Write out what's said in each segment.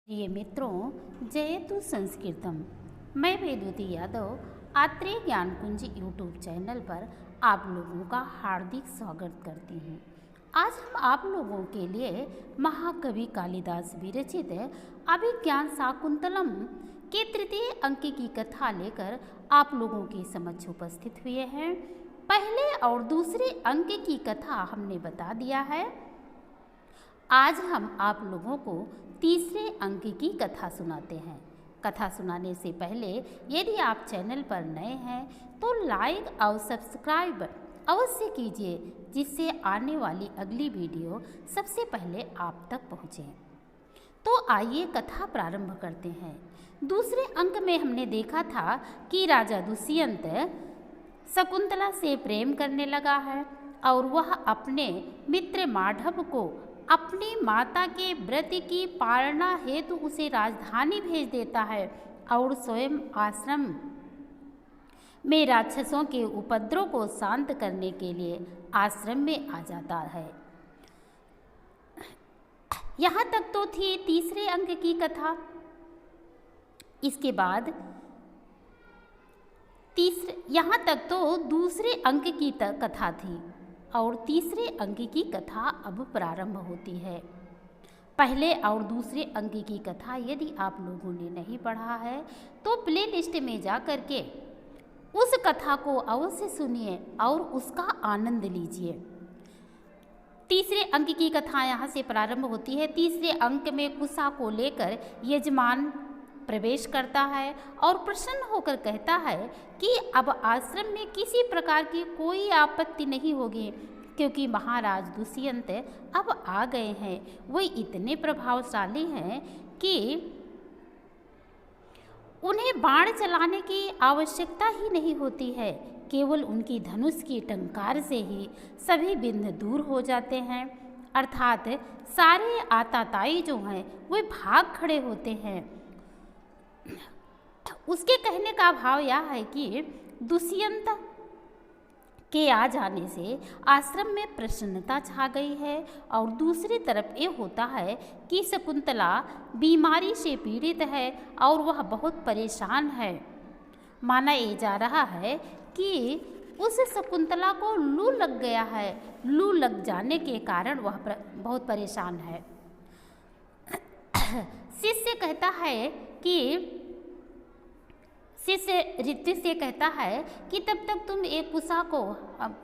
प्रिय मित्रों, जयतु संस्कृतम। मैं वेदवती यादव आत्रेय ज्ञान कुंज यूट्यूब चैनल पर आप लोगों का हार्दिक स्वागत करती हूँ। आज हम आप लोगों के लिए महाकवि कालिदास विरचित अभिज्ञान शाकुंतलम के तृतीय अंक की कथा लेकर आप लोगों के समक्ष उपस्थित हुए हैं। पहले और दूसरे अंक की कथा हमने बता दिया है। आज हम आप लोगों को तीसरे अंक की कथा सुनाते हैं। कथा सुनाने से पहले यदि आप चैनल पर नए हैं तो लाइक और सब्सक्राइब अवश्य कीजिए, जिससे आने वाली अगली वीडियो सबसे पहले आप तक पहुँचे। तो आइए कथा प्रारंभ करते हैं। दूसरे अंक में हमने देखा था कि राजा दुष्यंत शकुंतला से प्रेम करने लगा है और वह अपने मित्र माधव को अपनी माता के व्रत की पालना हेतु उसे राजधानी भेज देता है और स्वयं आश्रम में राक्षसों के उपद्रव को शांत करने के लिए आश्रम में आ जाता है। यहाँ तक तो थी तीसरे अंक की कथा। इसके बाद यहाँ तक तो दूसरे अंक की कथा थी और तीसरे अंक की कथा अब प्रारंभ होती है। पहले और दूसरे अंक की कथा यदि आप लोगों ने नहीं पढ़ा है तो प्लेलिस्ट में जा कर के उस कथा को अवश्य सुनिए और उसका आनंद लीजिए। तीसरे अंक की कथा यहाँ से प्रारंभ होती है। तीसरे अंक में कुशा को लेकर यजमान प्रवेश करता है और प्रसन्न होकर कहता है कि अब आश्रम में किसी प्रकार की कोई आपत्ति नहीं होगी, क्योंकि महाराज दुष्यंत अब आ गए हैं। वो इतने प्रभावशाली हैं कि उन्हें बाण चलाने की आवश्यकता ही नहीं होती है। केवल उनकी धनुष की टंकार से ही सभी बिंद दूर हो जाते हैं, अर्थात सारे आताताई जो हैं वे भाग खड़े होते हैं। उसके कहने का भाव यह है कि दुष्यंत के आ जाने से आश्रम में प्रसन्नता छा गई है और दूसरी तरफ ये होता है कि शकुंतला बीमारी से पीड़ित है और वह बहुत परेशान है। माना ये जा रहा है कि उस शकुंतला को लू लग गया है। लू लग जाने के कारण वह बहुत परेशान है। शिष्य कहता है कि शिष्य ऋतु से कहता है कि तब तक तुम एक कुशा को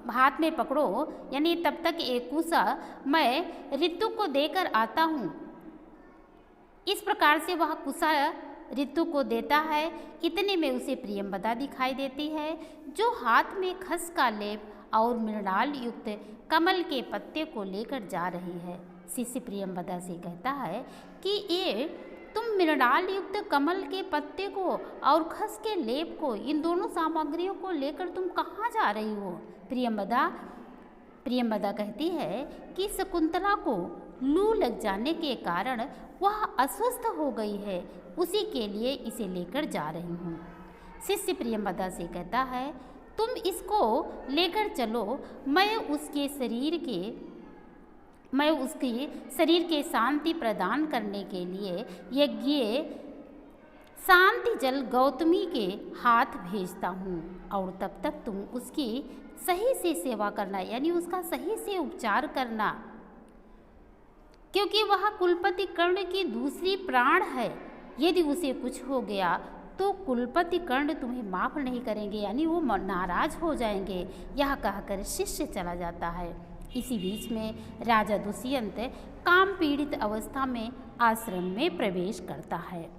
हाथ में पकड़ो, यानी तब तक एक कुशा मैं ऋतु को देकर आता हूँ। इस प्रकार से वह कुशा ऋतु को देता है। इतने में उसे प्रियंवदा दिखाई देती है, जो हाथ में खस का लेप और मृणाल युक्त कमल के पत्ते को लेकर जा रही है। शिष्य प्रियंवदा से कहता है कि ये तुम मृणाल युक्त कमल के पत्ते को और खस के लेप को, इन दोनों सामग्रियों को लेकर तुम कहाँ जा रही हो? प्रियंवदा कहती है कि शकुंतला को लू लग जाने के कारण वह अस्वस्थ हो गई है, उसी के लिए इसे लेकर जा रही हूँ। शिष्य प्रियंवदा से कहता है तुम इसको लेकर चलो, मैं उसके शरीर के शांति प्रदान करने के लिए यज्ञ शांति जल गौतमी के हाथ भेजता हूँ, और तब तक तुम उसकी सही से सेवा करना, यानी उसका सही से उपचार करना, क्योंकि वह कुलपति कर्ण की दूसरी प्राण है। यदि उसे कुछ हो गया तो कुलपति कर्ण तुम्हें माफ नहीं करेंगे, यानी वो नाराज हो जाएंगे। यह कहकर शिष्य चला जाता है। इसी बीच में राजा दुष्यंत काम पीड़ित अवस्था में आश्रम में प्रवेश करता है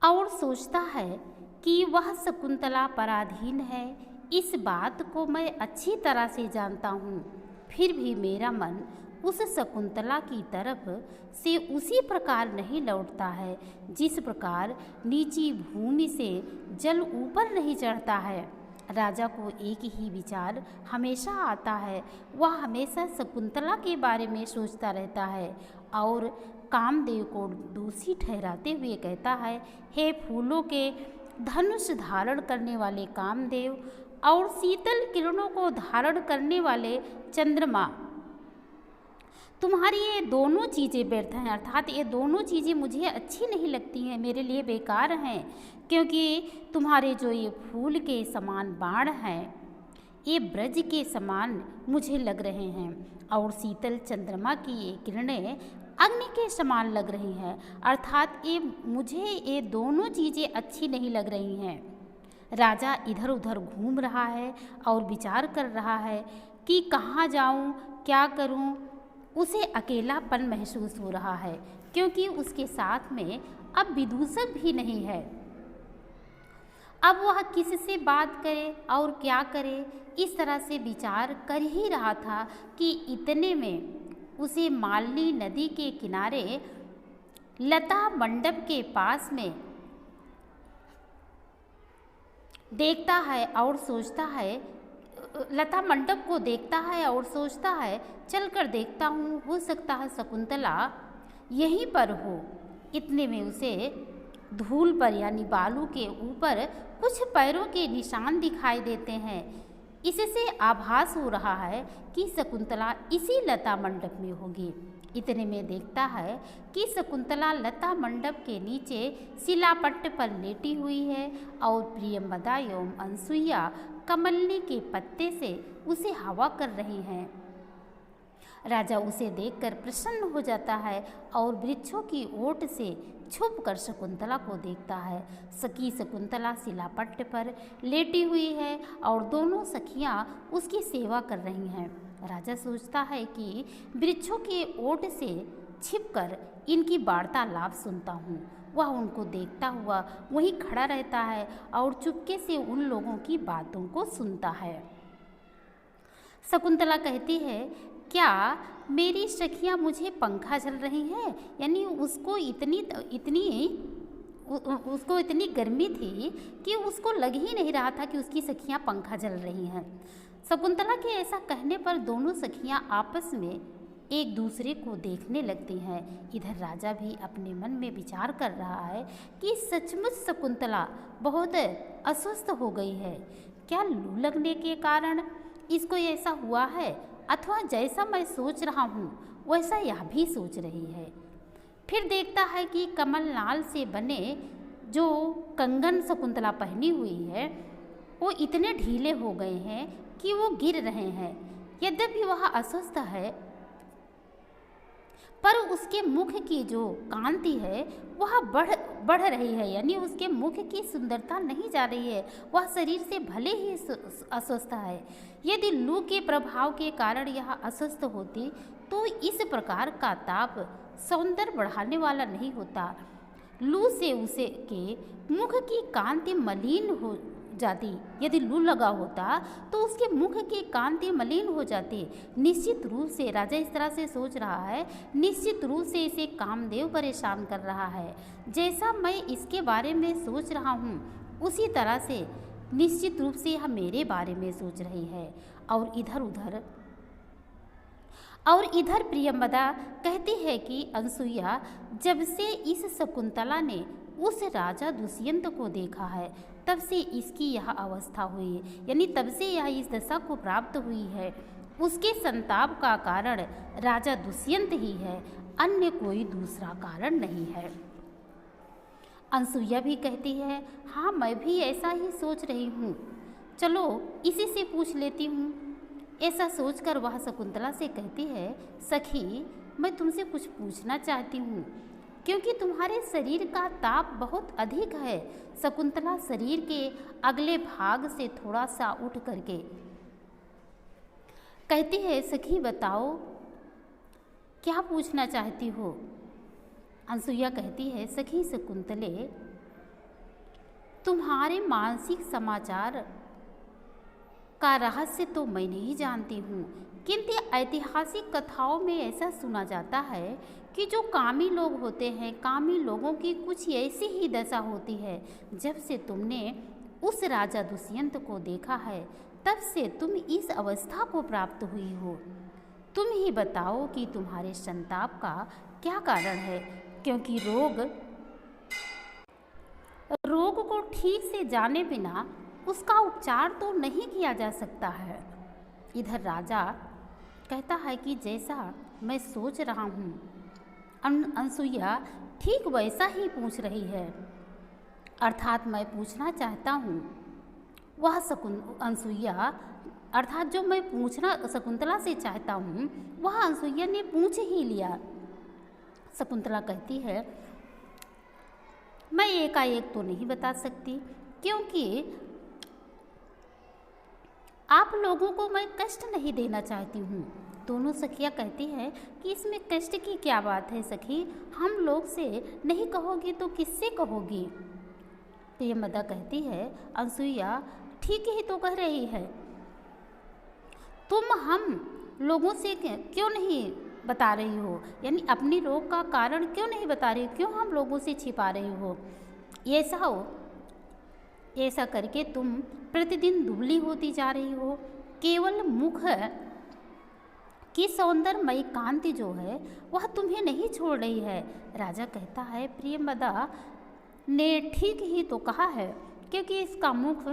और सोचता है कि वह शकुंतला पराधीन है। इस बात को मैं अच्छी तरह से जानता हूँ, फिर भी मेरा मन उस शकुंतला की तरफ से उसी प्रकार नहीं लौटता है जिस प्रकार नीची भूमि से जल ऊपर नहीं चढ़ता है। राजा को एक ही विचार हमेशा आता है, वह हमेशा शकुंतला के बारे में सोचता रहता है और कामदेव को दोषी ठहराते हुए कहता है, हे फूलों के धनुष धारण करने वाले कामदेव और शीतल किरणों को धारण करने वाले चंद्रमा, तुम्हारी ये दोनों चीज़ें व्यर्थ हैं, अर्थात ये दोनों चीज़ें मुझे अच्छी नहीं लगती हैं, मेरे लिए बेकार हैं, क्योंकि तुम्हारे जो ये फूल के समान बाण हैं, ये ब्रज के समान मुझे लग रहे हैं, और शीतल चंद्रमा की ये किरणें अग्नि के समान लग रही हैं, अर्थात मुझे ये दोनों चीज़ें अच्छी नहीं लग रही हैं। राजा इधर उधर घूम रहा है और विचार कर रहा है कि कहाँ जाऊँ, क्या करूँ। उसे अकेलापन महसूस हो रहा है, क्योंकि उसके साथ में अब विदूषक भी नहीं है। अब वह किससे बात करे और क्या करे, इस तरह से विचार कर ही रहा था कि इतने में उसे मालिनी नदी के किनारे लता मंडप के पास में देखता है और सोचता है, लता मंडप को देखता है और सोचता है, चलकर देखता हूँ, हो सकता है शकुंतला यहीं पर हो। इतने में उसे धूल पर यानी बालू के ऊपर कुछ पैरों के निशान दिखाई देते हैं। इससे आभास हो रहा है कि शकुंतला इसी लता मंडप में होगी। इतने में देखता है कि शकुंतला लता मंडप के नीचे शिलापट्ट पर लेटी हुई है और प्रियंवदा एवं अनसुईया कमलनी के पत्ते से उसे हवा कर रही हैं। राजा उसे देखकर प्रसन्न हो जाता है और वृक्षों की ओट से छुपकर शकुंतला को देखता है। सखी शकुंतला शिलापट्ट पर लेटी हुई है और दोनों सखियां उसकी सेवा कर रही हैं। राजा सोचता है कि वृक्षों के ओट से छिपकर इनकी वार्तालाप सुनता हूँ। वह उनको देखता हुआ वहीं खड़ा रहता है और चुपके से उन लोगों की बातों को सुनता है। शकुंतला कहती है, क्या मेरी सखियाँ मुझे पंखा झल रही हैं? यानी उसको इतनी गर्मी थी कि उसको लग ही नहीं रहा था कि उसकी सखियाँ पंखा झल रही हैं। शकुंतला के ऐसा कहने पर दोनों सखियाँ आपस में एक दूसरे को देखने लगती हैं। इधर राजा भी अपने मन में विचार कर रहा है कि सचमुच शकुंतला बहुत अस्वस्थ हो गई है। क्या लू लगने के कारण इसको ऐसा हुआ है, अथवा जैसा मैं सोच रहा हूँ वैसा यह भी सोच रही है। फिर देखता है कि कमल नाल से बने जो कंगन शकुंतला पहनी हुई है वो इतने ढीले हो गए हैं कि वो गिर रहे हैं। यद्यपि वह अस्वस्थ है, पर उसके मुख की जो कांति है वह बढ़ रही है, यानी उसके मुख की सुंदरता नहीं जा रही है। वह शरीर से भले ही अस्वस्थ है। यदि लू के प्रभाव के कारण यह अस्वस्थ होती तो इस प्रकार का ताप सौंदर्य बढ़ाने वाला नहीं होता। लू से उसे के मुख की कांति मलिन हो जाती। यदि लू लगा होता तो उसके मुख की कांति मलिन हो जाती। निश्चित रूप से राजा इस तरह से सोच रहा है, निश्चित रूप से इसे कामदेव परेशान कर रहा है। जैसा मैं इसके बारे में सोच रहा हूँ उसी तरह से निश्चित रूप से यह मेरे बारे में सोच रही है। और इधर प्रियंवदा कहती है कि अनसुईया, जब से इस शकुंतला ने उस राजा दुष्यंत को देखा है तब से इसकी यह अवस्था हुई है, यानी तब से यह इस दशा को प्राप्त हुई है। उसके संताप का कारण राजा दुष्यंत ही है, अन्य कोई दूसरा कारण नहीं है। अनसुईया भी कहती है, हाँ मैं भी ऐसा ही सोच रही हूँ, चलो इसी से पूछ लेती हूँ। ऐसा सोचकर वह शकुंतला से कहती है, सखी मैं तुमसे कुछ पूछना चाहती हूँ, क्योंकि तुम्हारे शरीर का ताप बहुत अधिक है। शकुंतला शरीर के अगले भाग से थोड़ा सा उठ करके कहती है, सखी बताओ क्या पूछना चाहती हो। अनसुईया कहती है, सखी शकुंतले, तुम्हारे मानसिक समाचार का रहस्य तो मैं नहीं जानती हूँ, किंतु ऐतिहासिक कथाओं में ऐसा सुना जाता है कि जो कामी लोग होते हैं, कामी लोगों की कुछ ऐसी ही दशा होती है। जब से तुमने उस राजा दुष्यंत को देखा है तब से तुम इस अवस्था को प्राप्त हुई हो। तुम ही बताओ कि तुम्हारे संताप का क्या कारण है, क्योंकि रोग को ठीक से जाने बिना उसका उपचार तो नहीं किया जा सकता है। इधर राजा कहता है कि जैसा मैं सोच रहा हूँ। अनसुईया ठीक वैसा ही पूछ रही है, अर्थात मैं पूछना चाहता हूँ। वह अनसुईया अर्थात जो मैं पूछना शकुंतला से चाहता हूँ वह अनसुईया ने पूछ ही लिया। शकुंतला कहती है, मैं एकाएक तो नहीं बता सकती, क्योंकि आप लोगों को मैं कष्ट नहीं देना चाहती हूँ। दोनों सखियाँ कहती हैं कि इसमें कष्ट की क्या बात है सखी, हम लोग से नहीं कहोगी तो किससे कहोगी। प्रियंवदा कहती है, अनसुईया ठीक ही तो कह रही है, तुम हम लोगों से क्यों नहीं बता रही हो, यानी अपनी रोग का कारण क्यों नहीं बता रही हो, क्यों हम लोगों से छिपा रही हो। ऐसा करके तुम प्रतिदिन दुबली होती जा रही हो, केवल मुख की सौंदर्यमयी कांति जो है वह तुम्हें नहीं छोड़ रही है। राजा कहता है, प्रियंवदा ने ठीक ही तो कहा है, क्योंकि इसका मुख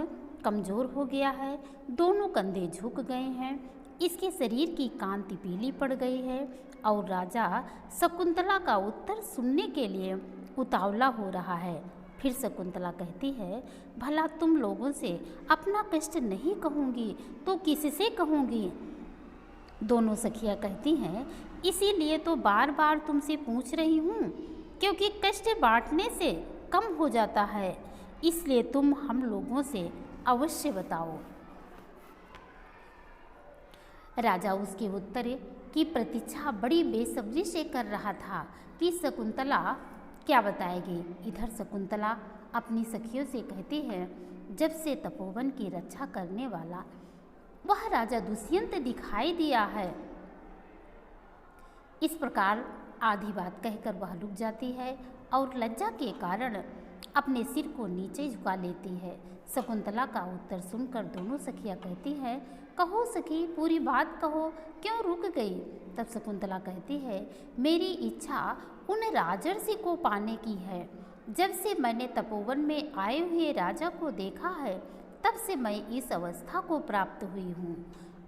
कमज़ोर हो गया है, दोनों कंधे झुक गए हैं, इसके शरीर की कांति पीली पड़ गई है। और राजा शकुंतला का उत्तर सुनने के लिए उतावला हो रहा है। फिर शकुंतला कहती है, भला तुम लोगों से अपना कष्ट नहीं कहूँगी तो किससे कहूँगी। दोनों सखियाँ कहती हैं, इसीलिए तो बार बार तुमसे पूछ रही हूँ, क्योंकि कष्ट बांटने से कम हो जाता है, इसलिए तुम हम लोगों से अवश्य बताओ। राजा उसके उत्तर की प्रतीक्षा बड़ी बेसब्री से कर रहा था कि शकुंतला क्या बताएगी। इधर शकुंतला अपनी सखियों से कहती है, जब से तपोवन की रक्षा करने वाला वह राजा दुष्यंत दिखाई दिया है। इस प्रकार आधी बात कहकर वह रुक जाती है और लज्जा के कारण अपने सिर को नीचे झुका लेती है। शकुंतला का उत्तर सुनकर दोनों सखियाँ कहती हैं, कहो सखी, पूरी बात कहो, क्यों रुक गई। तब शकुंतला कहती है, मेरी इच्छा उन राजर्षि को पाने की है। जब से मैंने तपोवन में आए हुए राजा को देखा है, तब से मैं इस अवस्था को प्राप्त हुई हूँ,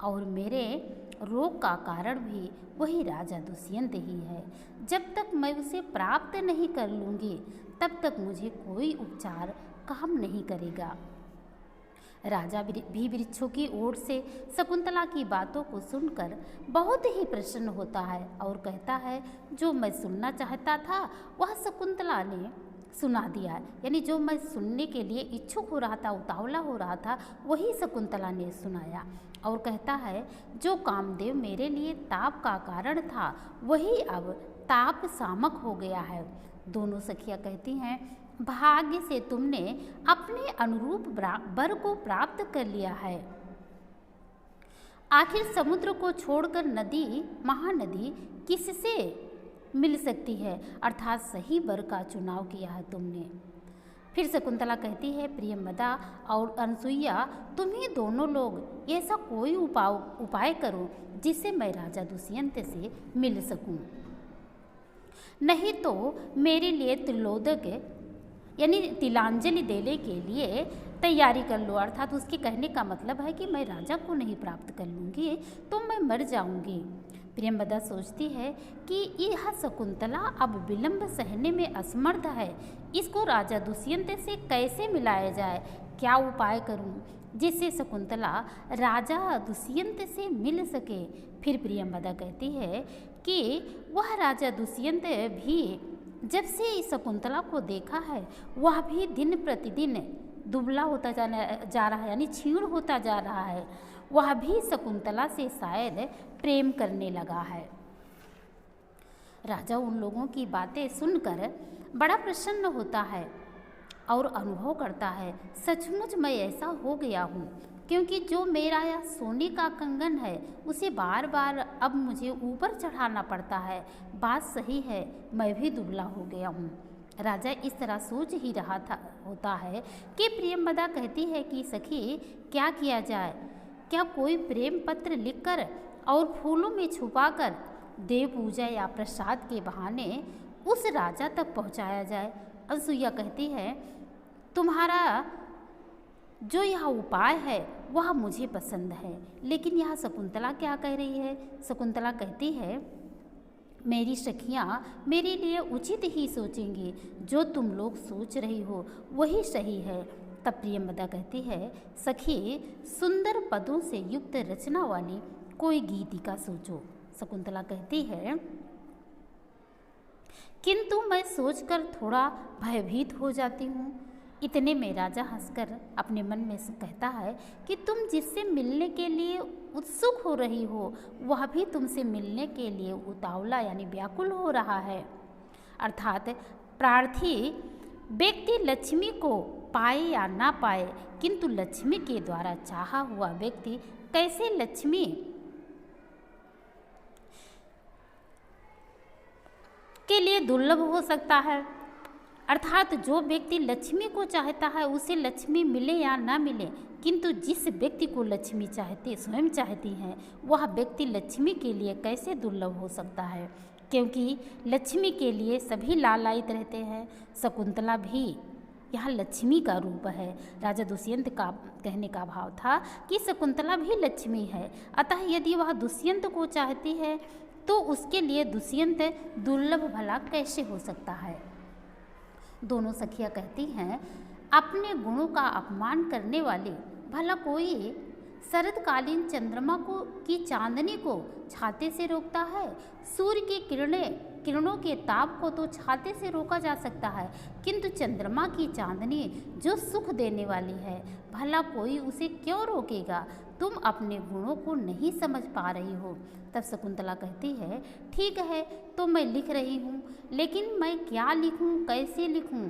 और मेरे रोग का कारण भी वही राजा दुष्यंत ही है। जब तक मैं उसे प्राप्त नहीं कर लूँगी, तब तक मुझे कोई उपचार काम नहीं करेगा। राजा भी वृक्षों की ओर से शकुंतला की बातों को सुनकर बहुत ही प्रसन्न होता है और कहता है, जो मैं सुनना चाहता था वह शकुंतला ने सुना दिया, यानी जो मैं सुनने के लिए इच्छुक हो रहा था, उतावला हो रहा था, वही शकुंतला ने सुनाया। और कहता है, जो कामदेव मेरे लिए ताप का कारण था वही अब ताप शामक हो गया है। दोनों सखियाँ कहती हैं, भाग्य से तुमने अपने अनुरूप वर को प्राप्त कर लिया है। आखिर समुद्र को छोड़कर नदी, महानदी किससे मिल सकती है, अर्थात सही वर का चुनाव किया है तुमने। फिर शकुंतला कहती है, प्रियंवदा और अनसुईया, तुम ही दोनों लोग ऐसा कोई उपाय करो जिससे मैं राजा दुष्यंत से मिल सकूं। नहीं तो मेरे लिए त्रिलोदक यानी तिलांजलि देने के लिए तैयारी कर लो। अर्थात उसके कहने का मतलब है कि मैं राजा को नहीं प्राप्त कर लूँगी तो मैं मर जाऊँगी। प्रियंवदा सोचती है कि यह शकुंतला अब विलंब सहने में असमर्थ है, इसको राजा दुष्यंत से कैसे मिलाया जाए, क्या उपाय करूं जिससे शकुंतला राजा दुष्यंत से मिल सके। फिर प्रियंवदा कहती है कि वह राजा दुष्यंत भी जब से इस शकुंतला को देखा है वह भी दिन प्रतिदिन दुबला होता जा रहा है, यानी क्षीण होता जा रहा है, वह भी शकुंतला से शायद प्रेम करने लगा है। राजा उन लोगों की बातें सुनकर बड़ा प्रसन्न होता है और अनुभव करता है, सचमुच मैं ऐसा हो गया हूँ, क्योंकि जो मेरा यह सोने का कंगन है उसे बार बार अब मुझे ऊपर चढ़ाना पड़ता है। बात सही है, मैं भी दुबला हो गया हूँ। राजा इस तरह सोच ही रहा होता है कि प्रियंवदा कहती है कि सखी क्या किया जाए, क्या कोई प्रेम पत्र लिखकर और फूलों में छुपाकर देव पूजा या प्रसाद के बहाने उस राजा तक पहुंचाया जाए। अनसुईया कहती है, तुम्हारा जो यह उपाय है वह मुझे पसंद है, लेकिन यह शकुंतला क्या कह रही है। शकुंतला कहती है, मेरी सखियाँ मेरे लिए उचित ही सोचेंगी, जो तुम लोग सोच रही हो वही सही है। तब प्रियंवदा कहती है, सखी सुंदर पदों से युक्त रचना वाली कोई गीतिका सोचो। शकुंतला कहती है, किंतु मैं सोचकर थोड़ा भयभीत हो जाती हूँ। इतने में राजा हंसकर अपने मन में कहता है कि तुम जिससे मिलने के लिए उत्सुक हो रही हो वह भी तुमसे मिलने के लिए उतावला यानी व्याकुल हो रहा है। अर्थात प्रार्थी व्यक्ति लक्ष्मी को पाए या ना पाए, किंतु लक्ष्मी के द्वारा चाहा हुआ व्यक्ति कैसे लक्ष्मी के लिए दुर्लभ हो सकता है। अर्थात जो व्यक्ति लक्ष्मी को चाहता है उसे लक्ष्मी मिले या ना मिले, किंतु जिस व्यक्ति को लक्ष्मी स्वयं चाहती हैं वह व्यक्ति लक्ष्मी के लिए कैसे दुर्लभ हो सकता है, क्योंकि लक्ष्मी के लिए सभी लालायित रहते हैं। शकुंतला भी यहाँ लक्ष्मी का रूप है। राजा दुष्यंत का कहने का भाव था कि शकुंतला भी लक्ष्मी है, अतः यदि वह दुष्यंत को चाहती है तो उसके लिए दुष्यंत दुर्लभ भला कैसे हो सकता है। दोनों सखियाँ कहती हैं, अपने गुणों का अपमान करने वाले भला कोई शरदकालीन चंद्रमा की चांदनी को छाते से रोकता है। सूर्य की किरणों के ताप को तो छाते से रोका जा सकता है, किंतु चंद्रमा की चांदनी जो सुख देने वाली है भला कोई उसे क्यों रोकेगा। तुम अपने गुणों को नहीं समझ पा रही हो। तब शकुंतला कहती है, ठीक है तो मैं लिख रही हूँ, लेकिन मैं क्या लिखूँ, कैसे लिखूँ।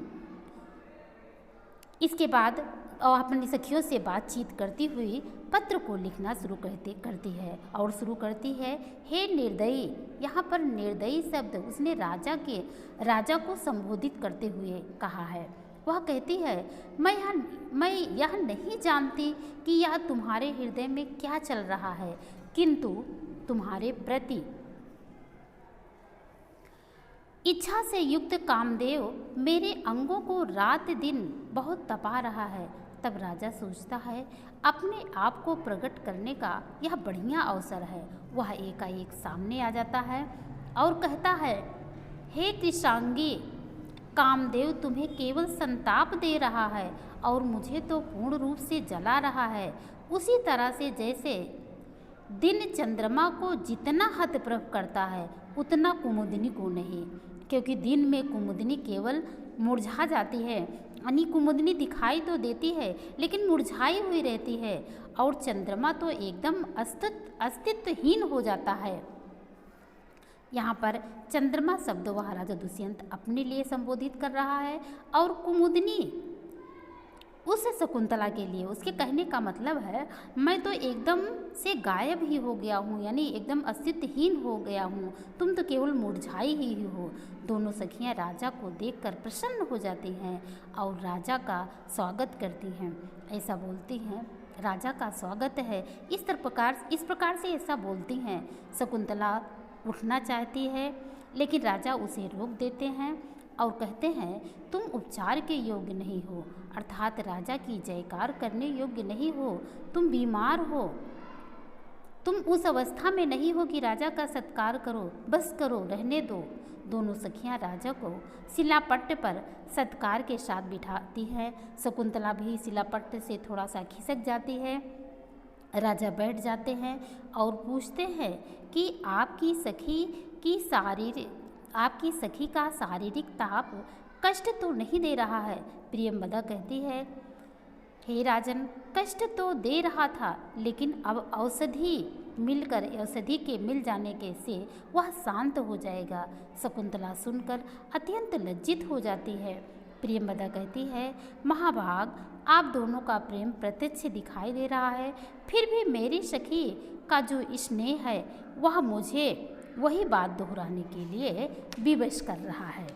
इसके बाद अपनी सखियों से बातचीत करती हुई पत्र को लिखना शुरू करती है और शुरू करती है, हे निर्दयी। यहाँ पर निर्दयी शब्द उसने राजा को संबोधित करते हुए कहा है। वह कहती है, मैं यह नहीं जानती कि यह तुम्हारे हृदय में क्या चल रहा है, किंतु तुम्हारे प्रति इच्छा से युक्त कामदेव मेरे अंगों को रात दिन बहुत तपा रहा है। तब राजा सोचता है, अपने आप को प्रकट करने का यह बढ़िया अवसर है। वह एकाएक सामने आ जाता है और कहता है, हे कृशांगी, कामदेव तुम्हें केवल संताप दे रहा है और मुझे तो पूर्ण रूप से जला रहा है, उसी तरह से जैसे दिन चंद्रमा को जितना हतप्रभ करता है उतना कुमुदिनी को नहीं, क्योंकि दिन में कुमुदिनी केवल मुरझा जाती है, यानी कुमुदिनी दिखाई तो देती है लेकिन मुरझाई हुई रहती है, और चंद्रमा तो एकदम अस्तित्वहीन हो जाता है। यहाँ पर चंद्रमा शब्द वह राजा दुष्यंत अपने लिए संबोधित कर रहा है और कुमुदिनी उस शकुंतला के लिए। उसके कहने का मतलब है, मैं तो एकदम से गायब ही हो गया हूँ, यानी एकदम अस्तित्वहीन हो गया हूँ, तुम तो केवल मुरझाई ही हो। दोनों सखियाँ राजा को देखकर प्रसन्न हो जाती हैं और राजा का स्वागत करती हैं। ऐसा बोलती हैं, राजा का स्वागत है, इस प्रकार से ऐसा बोलती हैं। शकुंतला उठना चाहती है लेकिन राजा उसे रोक देते हैं और कहते हैं, तुम उपचार के योग्य नहीं हो, अर्थात राजा की जयकार करने योग्य नहीं हो, तुम बीमार हो, तुम उस अवस्था में नहीं हो कि राजा का सत्कार करो, बस करो, रहने दो। दोनों सखियां राजा को शिलापट्ट पर सत्कार के साथ बिठाती हैं। शकुंतला भी शिलापट्ट से थोड़ा सा खिसक जाती है। राजा बैठ जाते हैं और पूछते हैं कि आपकी सखी का शारीरिक ताप कष्ट तो नहीं दे रहा है। प्रियंवदा कहती है, हे राजन, कष्ट तो दे रहा था, लेकिन अब औषधि के मिल जाने के से वह शांत हो जाएगा। शकुंतला सुनकर अत्यंत लज्जित हो जाती है। प्रियंवदा कहती है, महाभाग, आप दोनों का प्रेम प्रत्यक्ष दिखाई दे रहा है, फिर भी मेरी सखी का जो स्नेह है वह मुझे वही बात दोहराने के लिए विवश कर रहा है।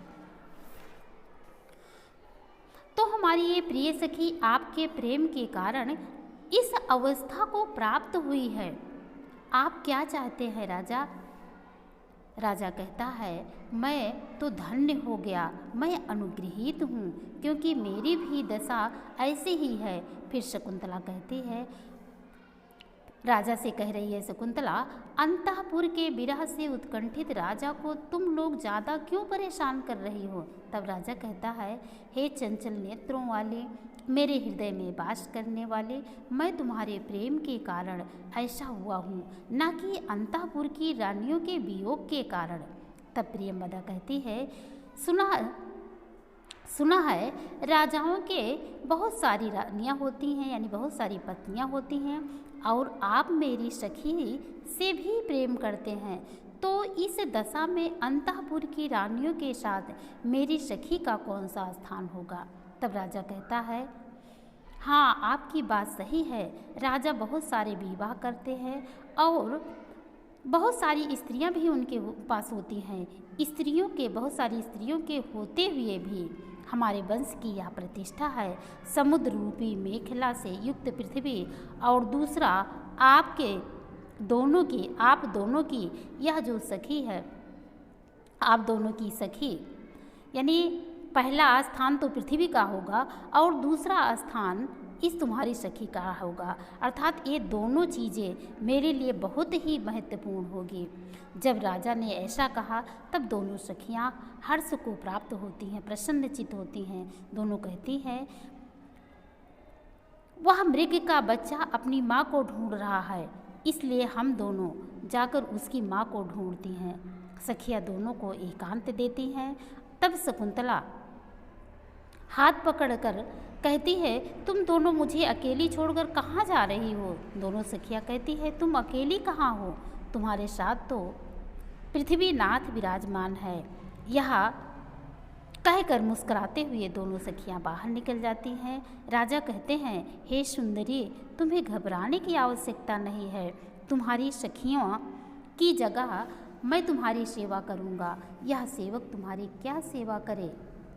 तो हमारी ये प्रिय सखी आपके प्रेम के कारण इस अवस्था को प्राप्त हुई है। आप क्या चाहते हैं राजा? राजा कहता है, मैं तो धन्य हो गया, मैं अनुग्रहित हूँ, क्योंकि मेरी भी दशा ऐसी ही है। फिर शकुंतला कहती है, राजा से कह रही है शकुंतला, अंतःपुर के विरह से उत्कंठित राजा को तुम लोग ज़्यादा क्यों परेशान कर रही हो। तब राजा कहता है, हे चंचल नेत्रों वाले, मेरे हृदय में वास करने वाले, मैं तुम्हारे प्रेम के कारण ऐसा हुआ हूँ, न कि अंतःपुर की रानियों के वियोग के कारण। तब प्रियंवदा कहती है, सुना है राजाओं के बहुत सारी रानियाँ होती हैं, यानी बहुत सारी पत्नियाँ होती हैं, और आप मेरी सखी से भी प्रेम करते हैं, तो इस दशा में अंतःपुर की रानियों के साथ मेरी सखी का कौन सा स्थान होगा। तब राजा कहता है, हाँ आपकी बात सही है, राजा बहुत सारे विवाह करते हैं और बहुत सारी स्त्रियां भी उनके पास होती हैं। बहुत सारी स्त्रियों के होते हुए भी हमारे वंश की यह प्रतिष्ठा है, समुद्र रूपी मेखला से युक्त पृथ्वी, और दूसरा आप दोनों की यह जो सखी है, आप दोनों की सखी, यानी पहला स्थान तो पृथ्वी का होगा और दूसरा स्थान इस तुम्हारी सखी का होगा, अर्थात ये दोनों चीज़ें मेरे लिए बहुत ही महत्वपूर्ण होगी। जब राजा ने ऐसा कहा तब दोनों सखियां हर्ष को प्राप्त होती हैं, प्रसन्नचित होती हैं। दोनों कहती हैं, वह मृग का बच्चा अपनी माँ को ढूंढ रहा है, इसलिए हम दोनों जाकर उसकी माँ को ढूंढती हैं। सखियां दोनों को एकांत देती हैं। तब शकुंतला हाथ पकड़कर कहती है, तुम दोनों मुझे अकेली छोड़कर कहाँ जा रही हो। दोनों सखियाँ कहती है, तुम अकेली कहाँ हो, तुम्हारे साथ तो पृथ्वीनाथ विराजमान है। यह कहकर मुस्कुराते हुए दोनों सखियाँ बाहर निकल जाती हैं। राजा कहते हैं, हे सुंदरी, तुम्हें घबराने की आवश्यकता नहीं है, तुम्हारी सखियों की जगह मैं तुम्हारी सेवा करूँगा। यह सेवक तुम्हारी क्या सेवा करे,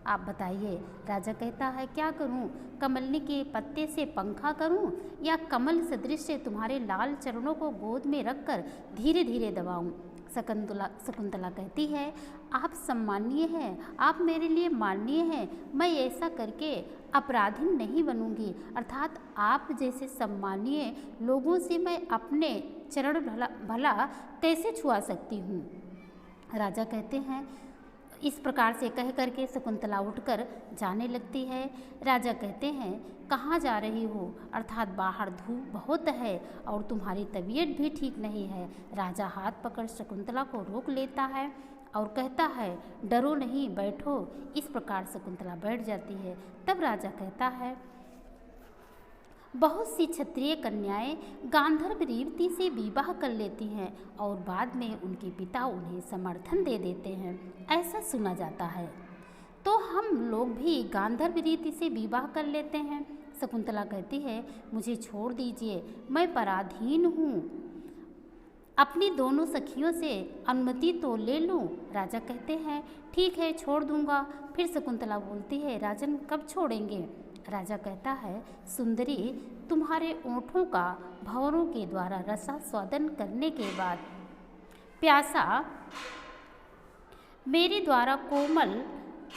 आप बताइए। राजा कहता है, क्या करूं, कमलनी के पत्ते से पंखा करूं या कमल सदृश से तुम्हारे लाल चरणों को गोद में रखकर धीरे धीरे दबाऊं। शकुंतला कहती है, आप सम्मानीय हैं, आप मेरे लिए माननीय हैं, मैं ऐसा करके अपराधीन नहीं बनूंगी, अर्थात आप जैसे सम्मानीय लोगों से मैं अपने चरण भला कैसे छुआ सकती हूँ। राजा कहते हैं, इस प्रकार से कह करके शकुंतला उठकर जाने लगती है। राजा कहते हैं, कहाँ जा रही हो, अर्थात बाहर धूप बहुत है और तुम्हारी तबीयत भी ठीक नहीं है। राजा हाथ पकड़ शकुंतला को रोक लेता है और कहता है, डरो नहीं, बैठो। इस प्रकार शकुंतला बैठ जाती है। तब राजा कहता है, बहुत सी क्षत्रिय कन्याएं गांधर्व रेवती से विवाह कर लेती हैं और बाद में उनके पिता उन्हें समर्थन दे देते हैं, ऐसा सुना जाता है, तो हम लोग भी गांधर्व रीति से विवाह कर लेते हैं। शकुंतला कहती है, मुझे छोड़ दीजिए, मैं पराधीन हूँ, अपनी दोनों सखियों से अनुमति तो ले लूँ। राजा कहते हैं, ठीक है, छोड़ दूँगा। फिर शकुंतला बोलती है, राजन कब छोड़ेंगे। राजा कहता है, सुंदरी, तुम्हारे ओंठों का भंवरों के द्वारा रसास्वादन करने के बाद प्यासा मेरे द्वारा कोमल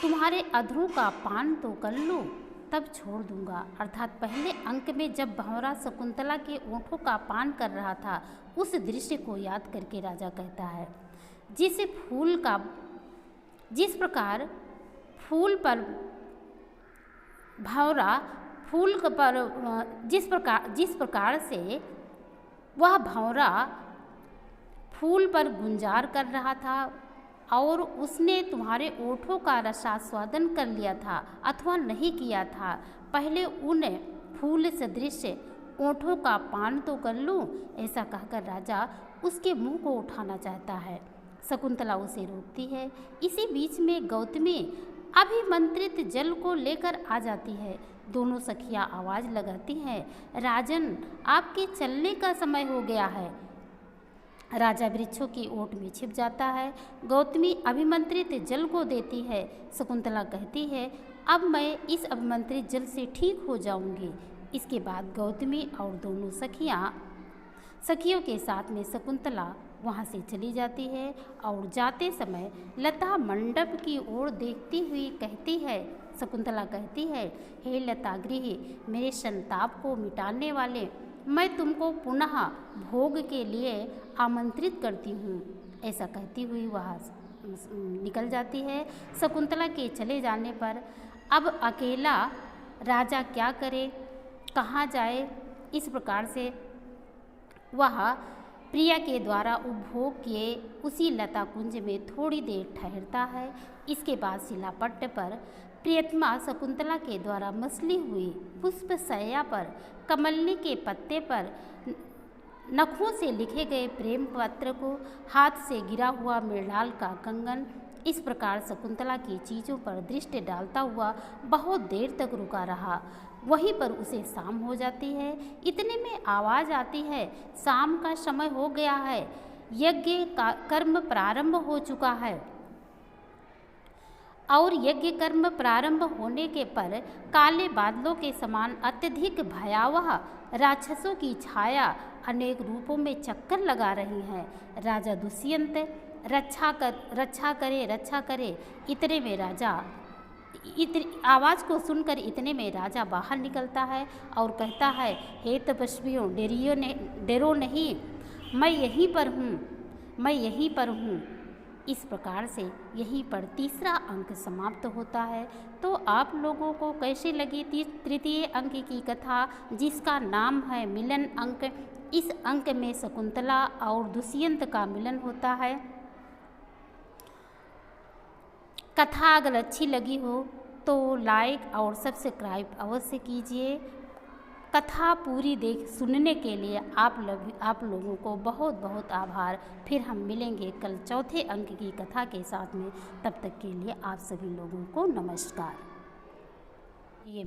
तुम्हारे अधरों का पान तो कर लो, तब छोड़ दूंगा। अर्थात पहले अंक में जब भंवरा शकुंतला के ओंठों का पान कर रहा था, उस दृश्य को याद करके राजा कहता है, जिस प्रकार फूल पर भंवरा फूल पर जिस प्रकार से वह भंवरा फूल पर गुंजार कर रहा था और उसने तुम्हारे ओठों का रसास्वादन कर लिया था अथवा नहीं किया था, पहले उन फूल सदृश ओठों का पान तो कर लूं। ऐसा कहकर राजा उसके मुंह को उठाना चाहता है। शकुंतला उसे रोकती है। इसी बीच में गौतमी अभिमंत्रित जल को लेकर आ जाती है। दोनों सखियां आवाज़ लगाती हैं, राजन, आपके चलने का समय हो गया है। राजा वृक्षों की ओट में छिप जाता है। गौतमी अभिमंत्रित जल को देती है। शकुंतला कहती है, अब मैं इस अभिमंत्रित जल से ठीक हो जाऊंगी। इसके बाद गौतमी और दोनों सखियों के साथ में शकुंतला वहाँ से चली जाती है और जाते समय लता मंडप की ओर देखती हुई कहती है, शकुंतला कहती है, हे लता गृह, मेरे संताप को मिटाने वाले मैं तुमको पुनः भोग के लिए आमंत्रित करती हूँ। ऐसा कहती हुई वह निकल जाती है। शकुंतला के चले जाने पर अब अकेला राजा क्या करे, कहाँ जाए, इस प्रकार से वह प्रिया के द्वारा उपभोग किए उसी लता कुंज में थोड़ी देर ठहरता है। इसके बाद शिलापट्ट पर प्रियतमा शकुंतला के द्वारा मसली हुई पुष्प शैया पर कमलनी के पत्ते पर नखों से लिखे गए प्रेम पत्र को, हाथ से गिरा हुआ मृणाल का कंगन, इस प्रकार शकुंतला की चीज़ों पर दृष्टि डालता हुआ बहुत देर तक रुका रहा। वहीं पर उसे शाम हो जाती है। इतने में आवाज़ आती है, शाम का समय हो गया है, यज्ञ का कर्म प्रारंभ हो चुका है। और यज्ञ कर्म प्रारंभ होने के पर काले बादलों के समान अत्यधिक भयावह राक्षसों की छाया अनेक रूपों में चक्कर लगा रही है। राजा दुष्यंत रक्षा करे। इतने में आवाज़ को सुनकर इतने में राजा बाहर निकलता है और कहता है, हे तपस्वियों, डरो नहीं, मैं यहीं पर हूँ। इस प्रकार से यहीं पर तीसरा अंक समाप्त होता है। तो आप लोगों को कैसे लगी तृतीय अंक की कथा, जिसका नाम है मिलन अंक। इस अंक में शकुंतला और दुष्यंत का मिलन होता है। कथा अगर अच्छी लगी हो तो लाइक और सब्सक्राइब अवश्य कीजिए। कथा पूरी सुनने के लिए आप लोगों को बहुत बहुत आभार। फिर हम मिलेंगे कल चौथे अंक की कथा के साथ में। तब तक के लिए आप सभी लोगों को नमस्कार। ये